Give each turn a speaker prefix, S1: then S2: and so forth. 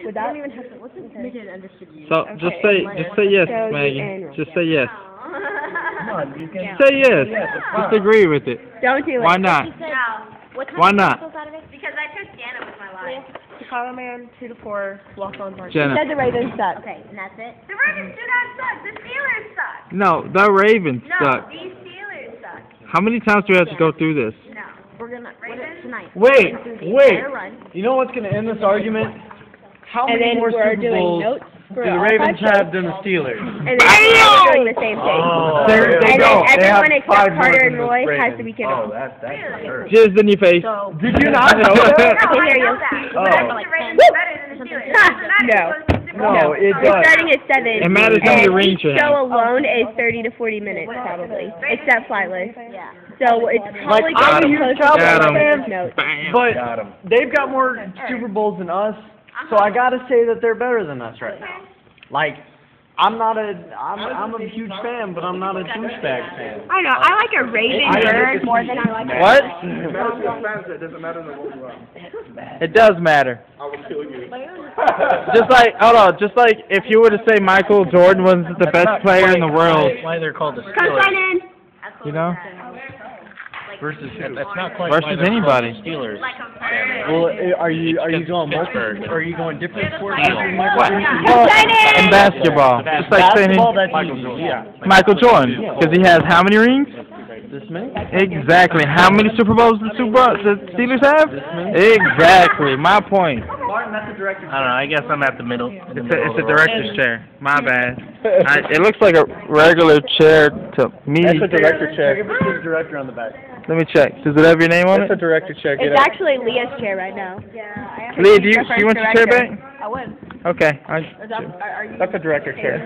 S1: Would that even have to listen to it?
S2: So just say yes,
S1: So
S2: Maggie.
S1: you
S2: Just say yes.
S3: Come on, you can.
S2: Say yes. Just agree with it.
S1: Don't do it.
S2: Why not?
S4: No.
S2: Why not?
S4: Because I took Jana with my life.
S1: Chicago man, 2 to 4, walk-ons aren't.
S2: Jenna.
S1: Said the Ravens suck.
S4: Okay, and that's it? The Ravens do not suck. The Steelers suck.
S2: No, the Ravens
S4: No,
S2: suck.
S4: these Steelers suck.
S2: How many times do we have to go through this?
S4: No.
S1: We're gonna
S4: Ravens
S1: tonight.
S3: Wait.
S1: Entire run.
S3: You know what's going to end this argument? How
S1: And
S3: many
S1: then
S3: more
S1: we're
S3: Super
S1: doing
S3: Bowls
S1: notes for
S3: do the
S1: all
S3: Ravens
S1: 5
S3: have than the Steelers?
S1: And then we're doing the same thing.
S3: Oh,
S2: They
S1: And
S2: don't.
S1: then
S3: They have
S1: everyone
S3: 5
S1: except
S3: more
S1: Carter
S3: than
S1: and
S3: the
S1: Roy has
S3: Ravens.
S1: to be kicked
S3: Oh,
S1: off.
S3: that's absurd.
S2: Jizz in your face.
S1: So,
S3: Did you not know that?
S1: I can hear you.
S4: But I think the Ravens are better than the Steelers. It doesn't matter.
S3: No, it
S1: We're
S3: does.
S1: starting at 7.
S2: It matters how many
S1: and
S2: rings you
S1: each show
S2: have.
S1: alone is 30 to 40 minutes probably, except Flightless.
S4: Yeah.
S1: So it's probably
S3: I'm a
S1: going to be
S3: huge
S1: closer
S3: Cowboys
S1: to
S3: fan.
S1: notes.
S2: Bam.
S3: But
S5: Got 'em.
S3: they've got more Super Bowls than us, so I gotta say that they're better than us right now. Like, I'm a huge fan, but I'm not a douchebag fan.
S1: I know, I like a Raven bird more than I like a...
S2: What?
S5: It doesn't matter what you are.
S2: It does matter.
S5: I will kill you.
S2: Hold on, just like if you were to say Michael Jordan was the best player in the world,
S3: Why they're called the
S1: Come
S3: Steelers
S1: sign in!
S2: you know?
S3: versus that's not quite
S2: Versus
S3: why they're called
S2: anybody.
S3: the Steelers.
S4: Like a
S3: Well, are you going multi? Are you going different sports?
S2: What?
S1: Come sign in!
S2: In basketball, just like saying
S3: Basketball, that's easy. Yeah.
S2: Michael Jordan, because he has how many rings?
S3: This many?
S2: Exactly. How many Super Bowls the Steelers have? Exactly. My point.
S3: Martin, that's the director.
S5: I don't know. I guess I'm at the middle.
S2: It's a director's chair. My bad. It looks like a regular chair to me.
S3: That's a director chair. Give it to the director on the back.
S2: Let me check. Does it have your name on
S3: That's a
S2: it?
S3: director chair. Get
S1: It's
S3: out.
S1: actually Leah's chair right now.
S2: Leah, do you want your chair back?
S1: I would.
S2: Okay.
S1: Are you...
S3: That's a director chair.